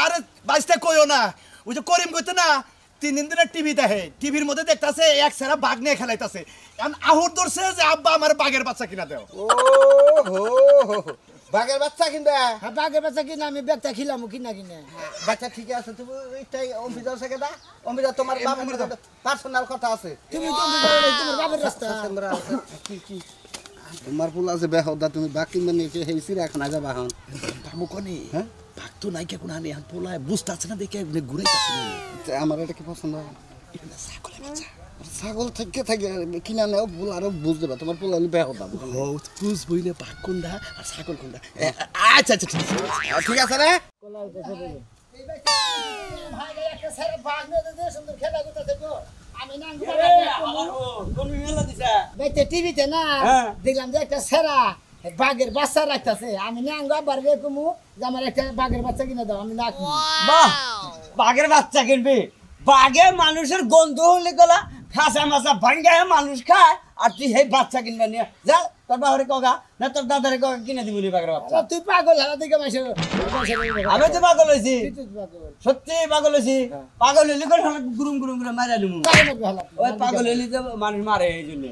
আরে বাইসটা কইও না ওই যে করিম কইতে না 3 দিন ধরে টিভি দেখে টিভির মধ্যে দেখতাছে এক সেরা বাঘ নিয়ে খেলাইতাছে এখন আহুর ধরছে যে আব্বা আমার বাঘের বাচ্চা কিনা দাও ও হো বাঘের বাচ্চা কিনবা হ্যাঁ বাঘের বাচ্চা কিনা আমি ব্যাগটা খিলাম কিনা কিনে বাচ্চা ঠিক আছে তুমি এইটাই অম্বিজা থেকে দা অম্বিজা তোমার বাবার পার্সোনাল কথা আছে তুমি তোমার বাবার রাস্তা কি তোমার ফুল আছে বেহদা তুমি বাঘ কিনবা নিয়ে হেই চিড়িয়াখানা যাবা এখন বাবু কোনি হ্যাঁ বাঘ তো নাই কে কোনা নেই পোলায় বুঝতাছে না দেখে ঘুরাইতাছে আমার এটা কি পছন্দ ছাগল থেকে থাকে কিনা নেও ফুল আরো বুঝতে পারো তোমার ফুল হলে বেহদা বুঝ বইলে বাঘ কোনটা আর ছাগল কোনটা আচ্ছা আচ্ছা ঠিক আছে রে টিভিতে না দেখলাম যে একটা সেরা বাঘের বাচ্চা রাখতেছে আমি নাঙ্গা বাড়বে কুমু যে আমার একটা বাঘের বাচ্চা কিনে দাও আমি না বাহ বাঘের বাচ্চা কিনবি বাঘে মানুষের গন্ধ হলে গলা খাসা মাছা ভাঙ্গায় মানুষ খায় আর তুই সেই বাচ্চা কিনবা নিয়ে যা তোর বাবারে কগা না তোর দাদারে কগা কিনে দিবি বাঘের বাচ্চা তুই পাগল হারা দিকে মাসে আমি তো পাগল হয়েছি সত্যি পাগল হয়েছি পাগল হইলে করে গুরুম গুরুম করে মারা দিমু ওই পাগল হইলে তো মানুষ মারে এই জন্য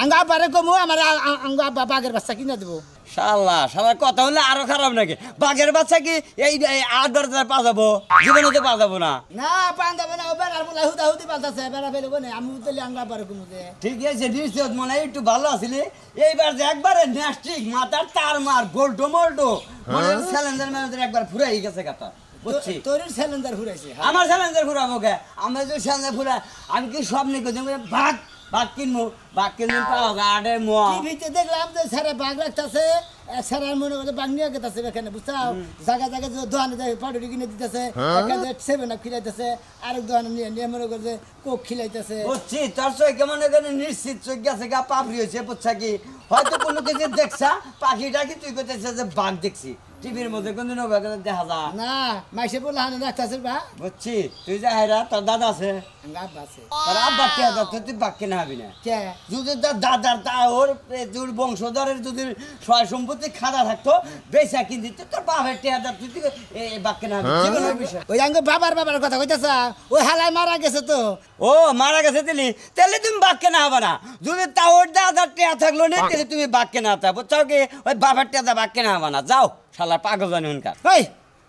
আঙ্গা বারে কমু আমার আঙ্গা বাঘের বাচ্চা কিনে দেবো শালা শালা কথা হলে আরো খারাপ নাকি বাঘের বাচ্চা কি এই 8-10 পা যাবো জীবনে তো পা যাবো না না পান যাবে না ও বেড়ার বলে হুদা হুদি পাল্টাছে বেড়া ফেলে কোনে আমি উতলে আঙ্গা বারে কমু যে ঠিক আছে নিশ্চয় মনে হয় একটু ভালো আসলে এইবার যে একবারে নেস্টিক মাথার তার মার গোল্টো মোল্টো মনে স্যালেন্ডার ম্যানেজার একবার ফুরাই গেছে কথা বুঝছি তোর সিলিন্ডার ঘুরাইছে আমার স্যালেন্ডার ফুরাবো কে আমরা যে স্যালেন্ডার ফুরা আমি কি সব নিয়ে কইছি বাঘ কিনবো পাও গাড়ে মো টিভিতে দেখলাম যে সারা বাঘ রাখতেছে সারা মনে করছে বাঘ নিয়ে গেছে এখানে বুঝছাও জায়গা জায়গা দোকানে যায় পাউডার কিনে দিতেছে এখানে 7 আপ খিলাইতেছে আরেক দোকানে নিয়ে মনে করছে কোক খিলাইতেছে বুঝছি তোর সই কেমন এখানে নিশ্চিত চোখ গেছে গা পাপড়ি হয়েছে বুঝছা কি হয়তো কোনো কিছু দেখছা পাখিটা কি তুই কইতেছে যে বাঘ দেখছি টিভির মধ্যে কোনদিন দেখা যা না মাইসে বলে হানে রাখতেছে বা বুঝছি তুই যা হেরা তোর দাদা আছে আব্বা আছে তোর আব্বা টিয়া দা তুই বাঘ কিনা হবি না কে যদি তোর দাদার তা ওর তোর বংশধরের যদি সয় সম্পত্তি খাদা থাকতো বেচা কিনতি তোর বাপের টিয়া দা তুই বাঘ কিনা হবি জীবনের বিষয় ওই আঙ্গ বাবার কথা কইতাছা ওই হালাই মারা গেছে তো ও মারা গেছে তাহলে তুমি বাঘ কেনা হবে না যদি তা ওর দাদার টিয়া থাকলো না তাহলে তুমি বাঘ কেনা হতে বুঝছো কি ওই বাপের টিয়া বাঘ কেনা হবে না যাও শালা পাগল জানি হুনকার ওই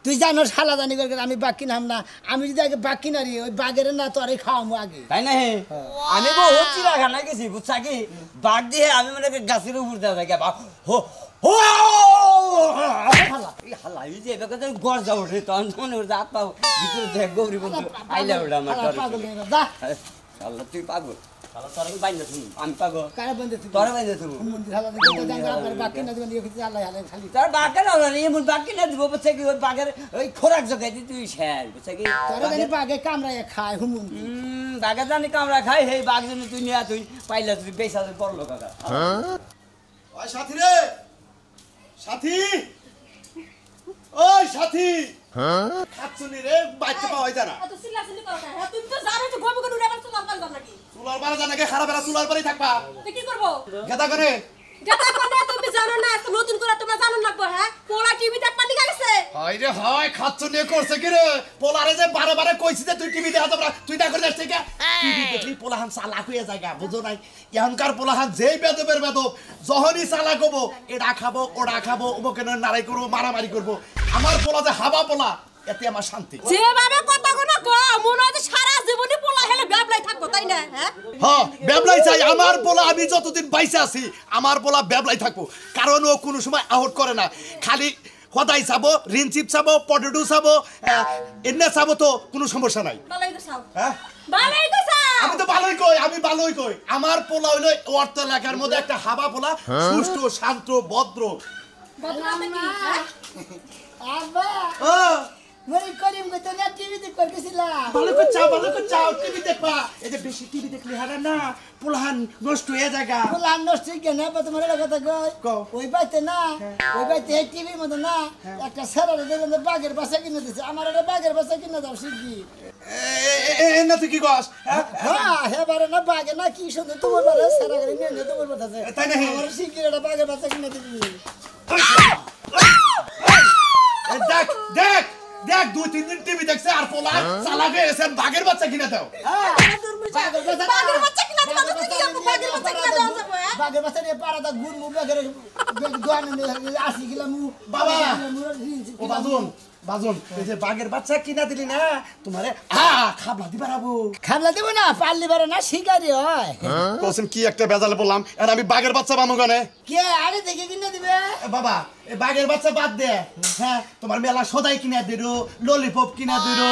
তুই জানো শালা জানি করে আমি বাঘ কিনাম না আমি যদি আগে বাঘ কিনারি ওই বাঘের না তো আরে খাওয়ামো আগে তাই না হে আমি বহু চিড়াখানা গেছি বুঝছা কি বাঘ দিয়ে আমি মানে গাছের উপর দেওয়া থাকি হো হো হালা এই যে এবার গড় যাবো রে তখন মনে করছে হাত পাবো ভিতরে দেখ গৌরী বন্ধু আইলা ওটা আমার শালা তুই পাগল আমি পাগল তোর বাইন্দে তুমি তোর বাঘে না এমন বাঘ কিনে দিব বুঝছে কি ওই বাঘের ওই খোরাক জোগাই দি তুই শেষ বুঝছে কি বাঘে কামড়ায় খায় হুমুন বাঘে জানি কামড়া খাই সেই বাঘ জন্য তুই নিয়ে তুই পাইলা তুই বেসা বড় লোক ওই সাথী রে সাথী ওই সাথী খাচ্ছুনি রে বাইতে পাওয়া যায় না এত চিল্লাচিল্লি করো কেন তুমি তো জানো যে গবি গডুরে আবার তোমার কাল দাম নাকি চুলার বারে জানাকে খারাপ এরা চুলার বারেই থাকবা তো কি করব গেদা করে গাতা কোনে তুমি জানো না এত নতুন করে তোমরা জানো লাগবে হ্যাঁ পোলা টিভি দেখ পানি গেছে হয় রে হয় খাচ্ছুনি করছে কি রে পোলারে যে বারে বারে কইছি যে তুই টিভি দেখা তোমরা তুই না করে যাস ঠিক টিভি দেখলি পোলাহান চালাক হয়ে জায়গা বুঝো নাই এখনকার পোলাহান যেই বেদবের বেদব যখনই চালাক হবো এটা খাবো ওটা খাবো ওকে নাড়াই করবো মারামারি করবো আমার পোলা যে হাবা পোলা এতে আমার শান্তি যেভাবে কথা কোনা কো মনে হয় সারা জীবনে পোলা হেলে ব্যাবলাই থাকবো তাই না হ্যাঁ ব্যাবলাই চাই আমার পোলা আমি যতদিন বাইসে আছি আমার পোলা ব্যাবলাই থাকবো কারণ ও কোনো সময় আউট করে না খালি হদাই চাবো রিনচিপ চাবো পটেটো চাবো এনে চাবো তো কোনো সমস্যা নাই ভালোই তো চাও হ্যাঁ ভালোই তো চাও আমি তো ভালোই কই আমার পোলা হইলো অর্থ এলাকার মধ্যে একটা হাবা পোলা সুষ্ঠু শান্ত ভদ্র বদনামে কি হ্যাঁ আব্বা মরি করিম কইতো না টিভি দেখ করছিলাম ভালো করে চাও টিভি দেখবা এই যে বেশি টিভি দেখলে হারা না পোলাহান নষ্ট হয়ে জায়গা পোলাহান নষ্ট কেন বা তোমার কথা কই ওই বাইতে না ওই বাইতে টিভির মধ্যে না একটা সারারে দেখলাম বাঘের বাচ্চা কিনে দিছে আমার একটা বাঘের বাচ্চা কিনে দাও শিগগি না তুই কি কস হ্যাঁ হেবারে না বাঘে না কি সুন্দর তোমার বারে সারারে নিয়ে তোমার বাতাছে তাই না আমার শিগগি একটা বাঘের বাচ্চা কিনে দিবি দেখ দেখ দেখ 2-3 দিন টিভি দেখছে আর পোলা চালাক হয়ে গেছে বাঘের বাচ্চা কিনে দাও বাঘের বাচ্চা কিনা দিবা তো কি আপু বাঘের বাচ্চা কিনা দাও যাবো হ্যাঁ বাঘের বাচ্চা নিয়ে পাড়াটা গুড় মুখ বাঘের দোয়ানে 80 কিলো মুখ বাবা ও বাজন এই যে বাঘের বাচ্চা কিনা দিলি না তোমারে খাবলা দিবা রাবো খাবলা দেব না পারলি পারে না শিকারি হয় কোসেন কি একটা বেজালে বললাম আর আমি বাঘের বাচ্চা বামু গানে কে আরে দেখে কিনে দিবে বাবা এই বাঘের বাচ্চা বাদ দে হ্যাঁ তোমার মেলা সদাই কিনা দিরো ললিপপ কিনা দিরো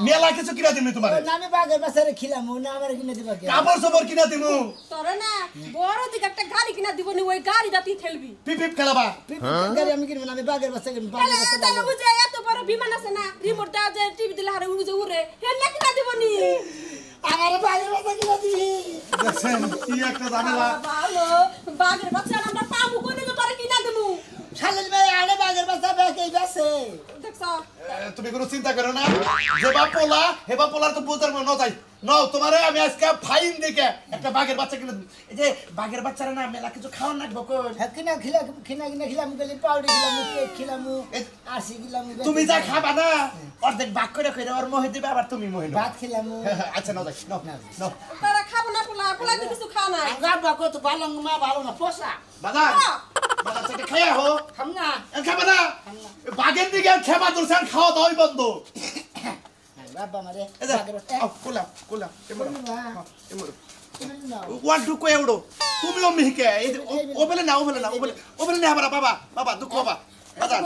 মেলা কিছু কিনা দিমু তোমারে না আমি বাঘের বাচ্চারে খিলামু না আমার কিনে দিবা কে কাপড় সবর কিনা দিমু তোরে না বড় দিকে একটা গাড়ি কিনা দিব নি ওই গাড়িটা তুই ঠেলবি পিপ খেলাবা গাড়ি আমি কিনবো না আমি বাঘের বাচ্চা কিনবো বাঘের বাচ্চা তাহলে বুঝে এত বড় বিমান আছে না রিমোট দাও যে টিভি দিলে হারে উড়ে উড়ে হেলে কিনা দিব নি আমার বাঘের বাচ্চা কিনে দিবি দেখছেন কি একটা ঝামেলা ভালো বাঘের বাচ্চা আমরা পাবো কোনে তো তোরে কিনা দেবো খালিদ ভাই আরে বাঘের বাচ্চা বেকেই বেছে দেখছো তুমি কোনো চিন্তা করো না যেবা পোলা হেবা পোলার তো বুঝতে পারবো না যাই নাও তোমারে আমি আজকে ফাইন দেখে একটা বাঘের বাচ্চা কিনে এই যে বাঘের বাচ্চারা না মেলা কিছু খাওয়ার নাকবো কোন কিনা খিলামু গেলি পাউডার খিলামু কেক খিলামু 80 খিলামু তুমি যা খাবা না অর্ধেক ভাগ করে কইরা ওর মোহে দিবে আবার তুমি মোহে নাও ভাত খিলামু আচ্ছা নাও যাই নাও তারা খাবো না পোলা তো কিছু খাও না গাবা কত ভালো মা ভালো না পোষা বাজার বাজার থেকে খাইয়া হো খাম না খাবা না বাঘের দিকে খেবা দর্শন খাওয়া দাওয়াই বন্ধ বাবা মারে এই যে বাঘের বাচ্চা কোলা এমন এমন না ওয়ান টু কো এউডো তুমিও মিহিকে ও বলে না বাবা দুঃখ বাবা বাজার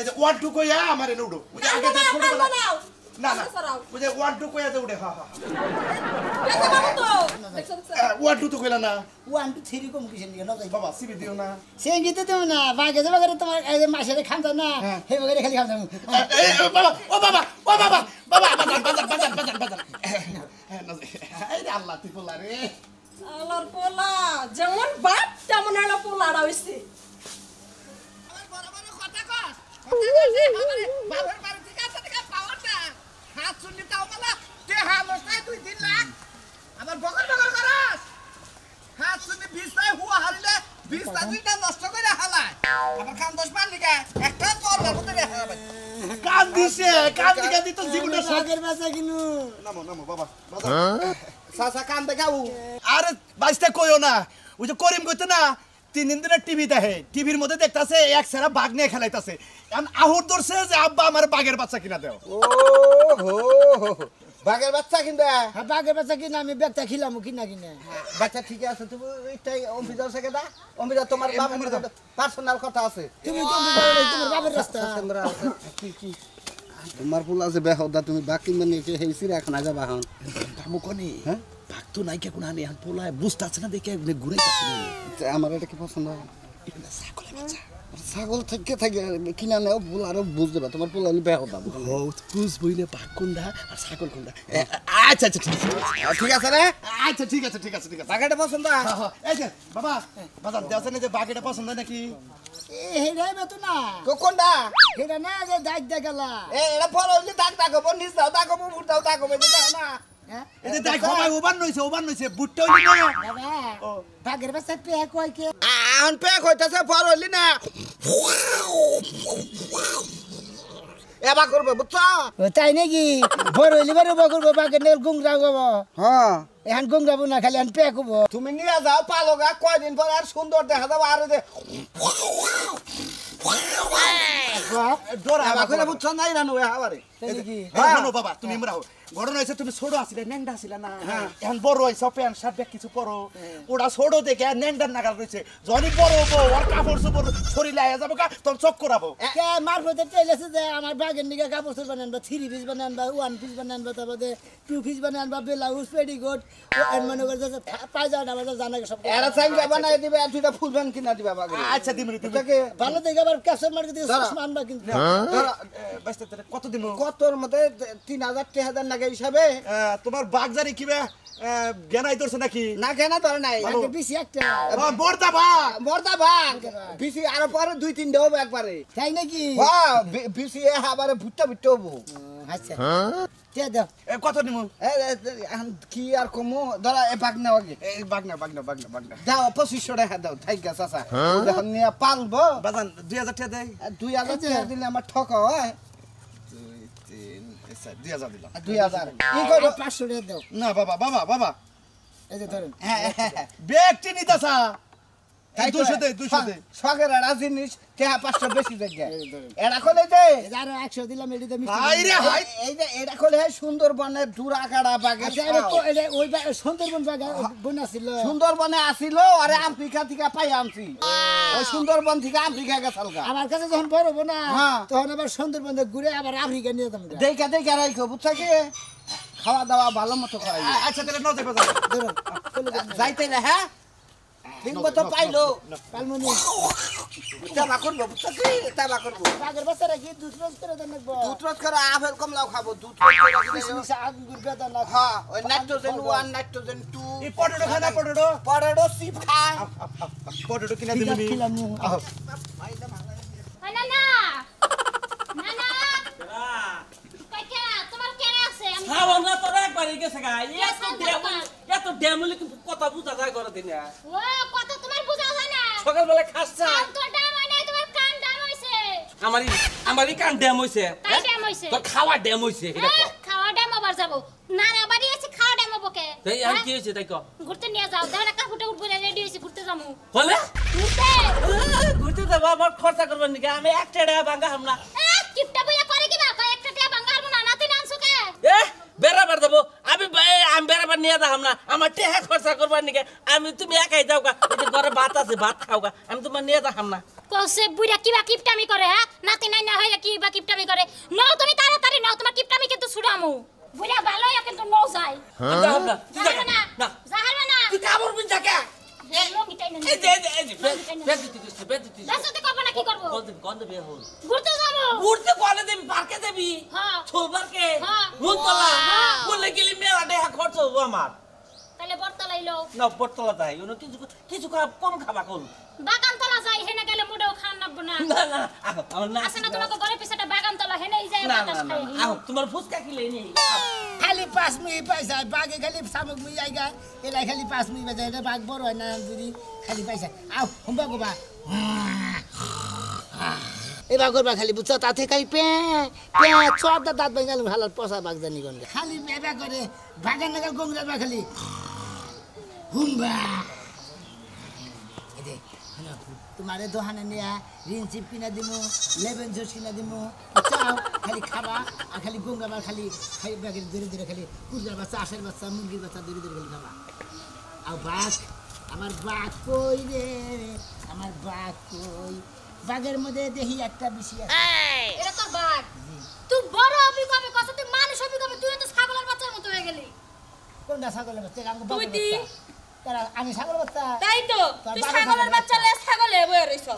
এই যে ওয়ান টু কইয়া আমারে উড়ো ওই যে আগে থেকে ছোট না ওই যে ওয়ান টু কইয়া যে উড়ে ওয়ান টু তো কইলা না 1 2 3 কম কিসের নিয়ে নজাই বাবা সিবি দিও না সেঙ্গিতে দেব না বাঘে তোমার এই মাসের খামতা না হে বাঘে খালি খামতা বাবা বাজার এই রে আল্লাহ তুই পোলা রে আল্লাহর পোলা যেমন বাপ তেমন হলো পোলাটা হইছে বাবার বাড়ি থেকে আসা থেকে পাওয়ারটা হাত শুনলি তাও বলা তে হালস্তায় 2-3 লাখ আবার বগল করাস হাত শুনলি 20 টাই হুয়া হারিলে 20 টা দুইটা নষ্ট করে হালায় আবার কান 10 মান লিখা একটা তোর লাগতে রে কান দিকে দিত জীবনটা বাঘের বাচ্চা কিনু নামো বাবা বাজার সাসা কান দেখাও আরে বাইসটা কইও না ওই যে করিম কইতে না 3 দিন ধরে টিভি দেখে টিভির মধ্যে দেখতাছে এক সেরা বাঘ নিয়ে খেলাইতাছে এখন আহুর ধরছে যে আব্বা আমার বাঘের বাচ্চা কিনা দাও ও হো বাঘের বাচ্চা কিনবে হ্যাঁ বাঘের বাচ্চা কিনা আমি ব্যাগটা খিলামু কিনা বাচ্চা ঠিক আছে তুমি এইটাই অফিসার থেকে দা অফিসার তোমার বাবার পার্সোনাল কথা আছে তুমি তোমার বাবার রাস্তা কি তোমার ফুল আছে বেহদা তুমি বাকি মানে হেইছি রাখ না যাবা হন কামু কোনি হ্যাঁ বাঘ তো নাই কে কোন আনি এখন পোলায় বুঝতাছে না দেখে ঘুরাইতাছে আমার এটা কি পছন্দ এটা ছাগলের বাচ্চা ছাগল থেকে কিনা নেও ফুল আরো বুঝতে পার তোমার ফুল হলে বেহদা ও বুঝ বইলে বাঘ কোনটা আর ছাগল কোনটা আচ্ছা ঠিক আছে রে আচ্ছা ঠিক আছে বাঘেটা পছন্দ এই যে বাবা বাজার দেওয়া না যে বাঘ এটা পছন্দ হয় নাকি হেরাই বেতো না কোনটা হেরা না যে দাগ দেখালা এটা ফল হইলে দাগ দাগবো নিজ দাও দাগবো মুর দাও দাগবো এটা না এই যে দেখ ভাই ওভার নইছে বুটটা হইলি না বাবা বাঘের বাচ্চা পেয়ে কয় কে আন পেক হইতাছে ফল হইলি না এবা করবে বুঝছো তাই নাকি বড় হইলে বড় করবো বাঘের নেল গুংরা গব হ্যাঁ এখন গুংরাবো না খালি এখন পেয়ে কব তুমি নিয়ে যাও পালোগা কয়দিন পর আর সুন্দর দেখা যাবো আর ডোরা এবা করে বুঝছো নাই রানু হাবারে শোনো বাবা তুমি মরাও ঘটনা হয়েছে তুমি ছোট আসলে ন্যাংডা আসলে না এখন বড় হয়েছে প্যান্ট শার্ট ব্যাগ কিছু পরো ওরা ছোট দেখে ন্যাংডার নাগাল রয়েছে যখনই বড় হবো ওর কাপড় চোপড় শরীরে আয়া যাবো তখন চক করাবো কে মারফতে চাইলেছে যে আমার বাঘের নিকে কাপড় চোপড় বানান বা 3 পিস বানান বা 1 পিস বানান বা তারপরে 2 পিস বানান বা ব্লাউজ পেটিকোট এর মনে করে যে পায়জামা আমাদের জানা সব এরা চাইলে বানাই দিবে আর দুইটা ফুল প্যান্ট কিনা দিবে বাগে আচ্ছা দিমরি তুমি তাকে ভালো দেখে আবার ক্যাপচার মার্কেট দিয়ে আনবা কিন্তু বাস্তে কত দিন কতর মধ্যে 3000 টাকা হিসাবে তোমার বাঘ জানি কিবা জ্ঞানাই ধরছে নাকি না কেনা ধরে নাই একটা বেশি একটা বর্দা বাঘ মর্দা ভাগ বিসি আর পরে 2-3 দেব একবারে তাই নাকি হ্যাঁ বিসি আবারে ভুট্টা হবো আচ্ছা কে দাও কত নিমু এখন কি আর কমো ধরা এ বাঘ নেওয়া আগে এই বাঘ না দাও 2500 টাকা দাও ঠিক আছে চাচা যখন নিয়ে পালবো বাজান 2000 টাকা দেই 2000 টাকা দিলে আমার ঠকা হয় আচ্ছা 2000 দিলাম 2000 কি করো 500 টাকা দাও না বাবা এই যে ধরেন ব্যক্তি নিতাছা এই 200 দে শখের একটা জিনিস টেহা 500 বেশি জায়গা এই ধরেন এটা খোলে দে এই যে আরো 100 দিলাম এডিতে মিষ্টি হাই রে হাই এই যে এটা খোলে সুন্দরবনের ডুরা কাড়া বাগের আচ্ছা এটা ওই সুন্দরবন জায়গা বনা ছিল সুন্দরবনে আসিল আরে আফ্রিকা থেকে পাই আনছি ওই সুন্দরবন থেকে আফ্রিকা গেছালগা আমার কাছে যখন বড় বোনা হ্যাঁ। তখন আবার সুন্দরবনে ঘুরে আবার আফ্রিকা নিয়ে যাবো দেখা রাখো বুঝছো কি খাওয়া দাওয়া ভালো মতো করাই আচ্ছা তাহলে নাও যাবে যাও ধরুন যাইতে না হ্যাঁ ঠিক মতো পাইলো পালমনি তাবা করবো বুঝছো কি তাবা করবো বাগের বাচ্চারা কি দুধ রোজ করে দেন নাকবো দুধ রোজ করে আপেল কমলাও খাবো দুধ কিশমিশ আঙ্গুর বেদানা না হ্যাঁ ওই নাইট্রোজেন 1 নাইট্রোজেন 2 এই পটেটো খানা পটেটো পরেডো সিপ খায় পটেটো কিনা দিবি খিলাম নি না না না না কাকা তোমার কেন আছে আমি খাওয়া না তোরা একবারই গেছে গা এত ড্যামুলি কথা বুঝা যায় করে দিন ও কত তোমার বুঝা হয় না সকালবেলা খাসছা তো ডাম হয় না তোমার কান ডাম হইছে আমারই কান ড্যাম হইছে কাই ডাম হইছে তোর খাওয়া ড্যাম হইছে এটা কো খাওয়া ডাম আবার যাব না না বাড়ি আছে খাওয়া ডাম বকে তাই আর কি হইছে তাই কো ঘুরতে নিয়ে যাও দেখো না কাকুটা উঠবে রেডি হইছে ঘুরতে যামু বলে ঘুরতে ঘুরতে যাব আবার খরচা করবেন নাকি আমি একটা টাকা ভাঙা হামনা কিপটা বইয়া করে কি বা কয় একটা টাকা বাঙ্গাল না নাতে নানছো কে এ বেরাবার দেবো আমি বেরাবার নিয়ে যাম না আমার টেহা খরচা করবার নাকি আমি তুমি একাই যাও গা এই যে ঘরে ভাত আছে ভাত খাও গা আমি তোমার নিয়ে যাম না কসে বুইরা কিবা কিপটামি করে হ্যাঁ নাতি নাই না হয় কি বা কিপটামি করে নও তুমি তাড়াতাড়ি নও তোমার কিপটামি কিন্তু ছুড়ামু বুইরা ভালোই কিন্তু নও যায় যাও না তুই যা না না যাহার না তুই কামড় বিন যাকে লঙ্গিটাই না এই যে বেদিতি দাসতে করব না কি করব গন্ধ বের হল ঘুরতে যাবো ঘুরতে কলে দেবি পার্কে দেবি হ্যাঁ ছোল পার্কে হ্যাঁ। মুনতলা হ্যাঁ। বললে গেলি মেলা টাকা খরচ হবো আমার তাহলে বর্তলাইলো না পটতলা তাই কিছু কম খাবা কল বাগানতলা যাই হেনে গেলে মুডেও খান নাবো না না আমার না আছে না তোমাকে ঘরে পিছাটা বাগানতলা হেনেই যায় না বাতাস খাই তোমার ফুচকা খেলে নি খালি 5 মিনিট পয়সা বাগে খালি শামুক মুই আইগা এলাই খালি 5 মিনিট বাজে এটা বাগ বড় হয় না যদি খালি পয়সা আও হুম্বা গোবা এবার করবা খালি বুঝছো তাতে খালি পে পে চোরটা দাঁত ভাঙাল হালার পচা বাগ জানি কোন খালি বেবা করে বাগান নাগাল গঙ্গরা বা খালি হুম্বা এদে তোমারে দোহানে নিয়া রিনচিপ কিনা দিমু লেবেন জুস কিনা দিমু চাও খালি খাবা আর খালি গঙ্গাবার খালি খালি ব্যাগের ধীরে খালি কুকুরের বাচ্চা আশের বাচ্চা মুরগির বাচ্চা ধীরে খালি খাবা আর বাঘ আমার বাঘ কই রে আমার বাঘ কই বাঘের মধ্যে দেখি একটা বেশি আছে এটা তোর বাঘ তুই বড় হবি কবে কত তুই মানুষ হবি কবে তুই তো ছাগলের বাচ্চার মতো হয়ে গেলি কোনটা ছাগলের বাচ্চা আঙ্গ তুই বাঘের দি। বাচ্চা তারা আমি ছাগল বাচ্চা তাই তো তোর তুই বাবার ছাগলের বাচ্চা লে ছাগলে বয়ে রইছ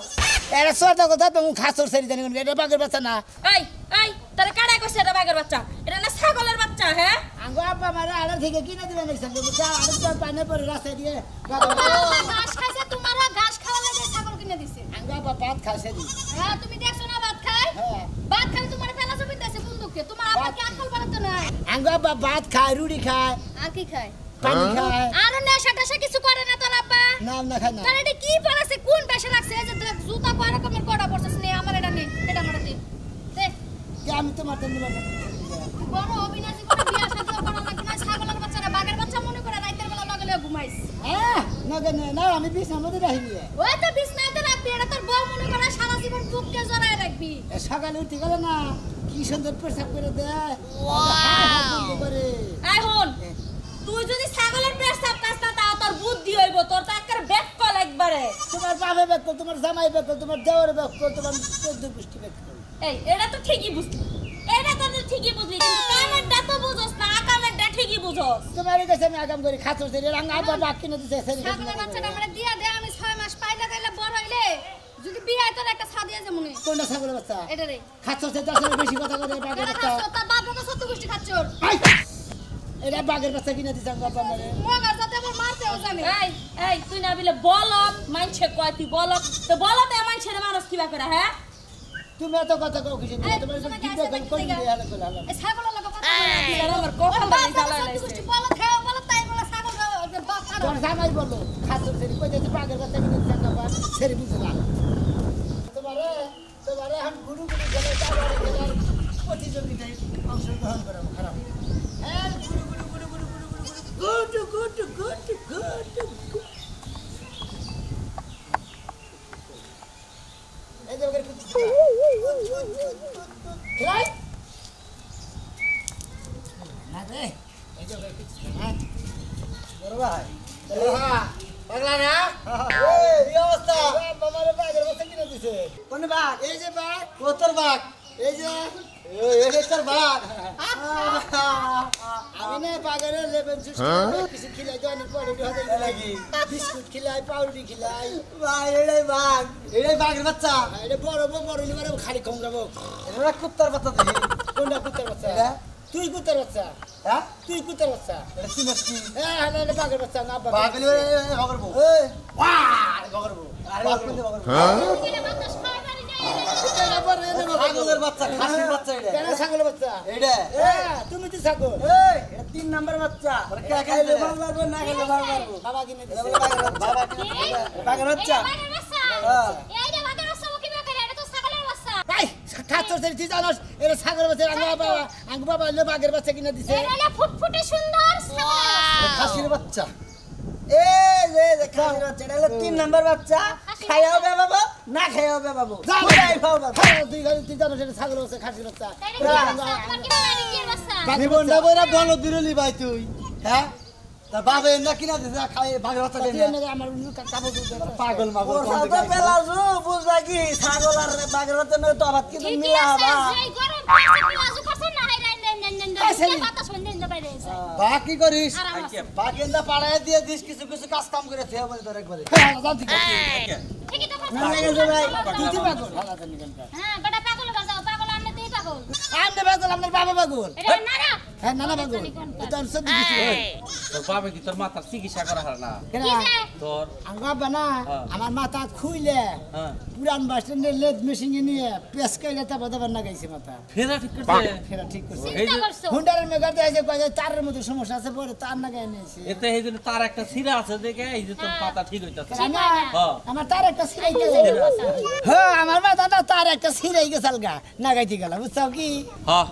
এটা সোটা কথা তুমি খাসর সেরি জানি কোন এটা বাঘের বাচ্চা না এই এই তারে কাড়াই কইছে এটা বাঘের বাচ্চা এটা না ছাগলের বাচ্চা হ্যাঁ আঙ্গ আব্বা মারা আড়া থেকে কিনে দিবেন একসাথে বুঝা আর তো পানে পরে রাস্তা দিয়ে ঘাস খাইছে তোমার ঘাস খাওয়া লাগে ছাগল কিনে দিছে আঙ্গ আব্বা ভাত খাইছে দি হ্যাঁ তুমি দেখছো না ভাত খায় হ্যাঁ ভাত খাই তোমার ফেলা জমি দিছে কোন দুঃখে তোমার আবার কি আকল বাড়াতে নাই আঙ্গ আব্বা ভাত খায় রুটি খায় আর কি খায় পানি খায় আর নেশা টেশা কিছু করে না তোর আব্বা নাম না খায় না তার এটা কি পড়াছে কোন পেশা লাগছে এই যে দেখ, জুতা কয় রকমের কড়া পড়ছিস নে আমার এটা নে এটা আমার দে দেখ কে আমি তোমার তো নিব না বড় অবিনাশী করে বিয়া শাদী করা লাগবে না ছাগলের বাচ্চারা বাঘের বাচ্চা মনে করে রাতের বেলা লাগলে ঘুমাইস হ্যাঁ না আমি বিছনার মধ্যে রাখিনি ওই তো বিছনাতে রাখবি এটা তোর বউ মনে করে সারা জীবন বুককে জড়ায় রাখবি সকালে উঠে গেল না কি সুন্দর পেশাব করে দেয় ওয়াও করে এই হন তুই যদি ছাগলের পেশাব কাজ না তাও তোর বুদ্ধি হইব তোর তো একেবারে বেককল একবারে তোমার বাবা বেকল তোমার জামাই বেকল তোমার দেওয়ার বেকল তোমার চোদ্দ পুষ্টি বেকল এই এটা তো ঠিকই বুঝলি এটা তো তুই ঠিকই বুঝলি কিন্তু কামেরটা তো বুঝোস না আকামেরটা ঠিকই বুঝোস তোমার কাছে আমি আগাম করি খাতো সেরি রাঙ্গা আবার বাক কিনে দিছে সেরি ছাগলের বাচ্চাটা আমরা দিয়া দে আমি 6 মাস পাইলে তাইলে বড় হইলে যদি বিয়ে হয় তোর একটা ছাদি আছে মনে কোনটা ছাগলের বাচ্চা এটা রে খাতো সে তার বেশি কথা করে বাগের এটা বাচ্চা খাচ্ছ তোর বাপকে সত্য গোষ্ঠী খাচ্ছর আই! এটা বাগের বাচ্চা কিনে দিছে আঙ্গ আব্বা মারে মগার যাতে আবার মারতেও জানে এই তুই না বিলে বলত মানছে কয় তুই বলত তো বলতে মানছে রে মানুষ কিবা করে হ্যাঁ তুমি এত কথা কও কিছু তোমার কি বেকল কোন দিয়ে হালা করে হালা এই ছাগলের লগে কথা আর আমার কখন বাড়ি জ্বালায় সত্য লাইছে গোষ্ঠী বলো খাও বলো তাই বলো ছাগল বাপ তোর জামাই বললো খাতো সেরি কই দিতে বাগের বাচ্চা কিনে দিছে আঙ্গ আব্বা সেরি বুঝলা তোমারে এখন গুরু গেলে যাবার প্রতিযোগিতায় অংশগ্রহণ করাবো খারাপ গুড গুড গুড গুড এই যে ওকে খেলাই না রে এই যে ওকে বড় ভাই পাগলা না এই অবস্থা মামারে বাগের বসে কিনে দিছে কোন বাগ এই যে বাগ কতর বাঘ এই যে এই তোর বাঘ আমি না বাগের লেবেন জুস কিছু খিলাই তো অনেক পাউরুটি হতে লাগি বিস্কুট খিলাই পাউরুটি খিলাই ভাই এটাই বাঘের বাচ্চা এটা বড় বড় নিবার খালি কম যাবো এটা কুত্তার বাচ্চা দেখি কোনটা কুত্তার বাচ্চা তুই কুত্তার বাচ্চা হ্যাঁ তুই কুত্তার বাচ্চা এটা চিনস কি হ্যাঁ হ্যাঁ এটা বাগের বাচ্চা না বাগ বাঘ হলে বগরবো এই ওয়াহ বগরবো আরে বাঘ হলে বগরবো এটা না পারে এটা না ছাগলের বাচ্চা খাসির বাচ্চা এটা কেন ছাগলের বাচ্চা এটা হ্যাঁ তুমি তো ছাগল এই এটা 3 নাম্বার বাচ্চা ওরে কে খাইলে ভালো লাগবে না খাইলে ভালো লাগবে বাবা কিনে দিছে বাবা বাঘের বাচ্চা এইটা বাগের বাচ্চা ওকে বেকারে এটা তো ছাগলের বাচ্চা ভাই খাচ্ছর তুই জানোস এটা ছাগলের বাচ্চা আঙ্গু বাবা হলো বাঘের বাচ্চা কিনে দিছে এটা হলো ফুটফুটে সুন্দর ছাগলের খাসির বাচ্চা এই যে খাসির বাচ্চা এটা হলো 3 নাম্বার বাচ্চা খাইয়াও বে বাবা না খাইয়াও বে বাবু যাই খাও বাবা তুই জানোস এটা ছাগলের বাচ্চা খাসির বাচ্চা তোমার কি মানে কি বাচ্চা জীবনটা বইরা বলো দিরলি ভাই তুই হ্যাঁ তা বাবা এন্না কিনা দিছে খাই বাঘের বাচ্চা তুই দেনা এনে আমার কাপড় পাগল মাগল ওর সাথে পেলাজু বুঝলা কি ছাগল আর বাঘের বাচ্চা নয় তো আবার কিন্তু মিলা হবা এই গরম পাঁচটা পিয়াজু করছ না হাই রাইন বাতাস বন্ধ না বাইরে বা কি করিস আরাম আছে বাঘ এন্না পাড়ায় দিয়ে দিস কিছু কিছু কাজ কাম করে থে বলে তোর একবারে ঠিকই তো করছ না লাগে ভাই তুই পাগল ভালো জানি কেন হ্যাঁ বড় পাগল বাজাও পাগল আমনে তুই পাগল আমনে পাগল আমনে বাবা পাগল এটা না না হ্যাঁ নানা পাগল এটা সব কিছু তোর বাবা কি তোর মাথার চিকিৎসা করা হয় না কেন কি যে তোর আঙ্গা বানা আমার মাথা খুইলে হ্যাঁ পুরান বাস স্ট্যান্ডে লেদ মেশিন নিয়ে পেস কইলে তা বাদাবার না গাইছে মাথা ফেরা ঠিক করছে ফেরা ঠিক করছে এই চিন্তা যে করছ হুন্ডারের মেগাতে আছে কয় যে তারের মধ্যে সমস্যা আছে পরে তার না গায় নিয়েছে এতে এই জন্য তার একটা সিরা আছে দেখে এই যে তোর পাতা ঠিক হইতাছে না হ্যাঁ আমার তার একটা সিরাই গেছে হ্যাঁ আমার মাথা না তার একটা সিরাই গেছে আলগা না গাইতে গেল বুঝছো কি হ্যাঁ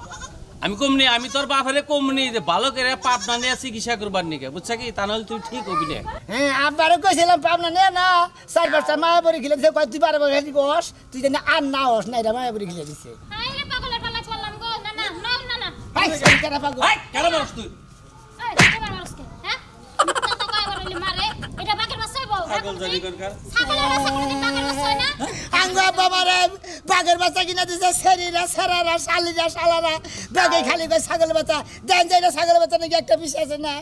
আমি কমনি আমি তোর বাপরে কমনি যে ভালো করে পাবনা নিয়ে চিকিৎসা করবার নিকে বুঝছা কি তা নাহলে তুই ঠিক হবি না হ্যাঁ আবারও কইছিলাম পাবনা নে না 4 বছর মায়াপুরি খেলে দিছে কয় তুই 12 বছর হেঁটি বস তুই জানি আর না হস না এটা মায়াপুরি খেলে দিছে আই রে পাগলের পালা করলাম গো না না না না না ভাই সেই কেনা পাগল এই কেন মারছ তুই এই তোমার মানুষকে হ্যাঁ তো কয় বড়লি মারে এটা বাগের বাচ্চা হইবো পাগল জানি করকার ছাগলের বাচ্চা কোনদিন বাগের বাচ্চা হয় না আঙ্গা বাবারে বাঘের বাচ্চা কিনা দিছে সেরিরা সেরারা শালিরা শালারা বাঘে খালি কয় ছাগলের বাচ্চা দেন যাই না ছাগলের বাচ্চা নাকি একটা পিস আছে না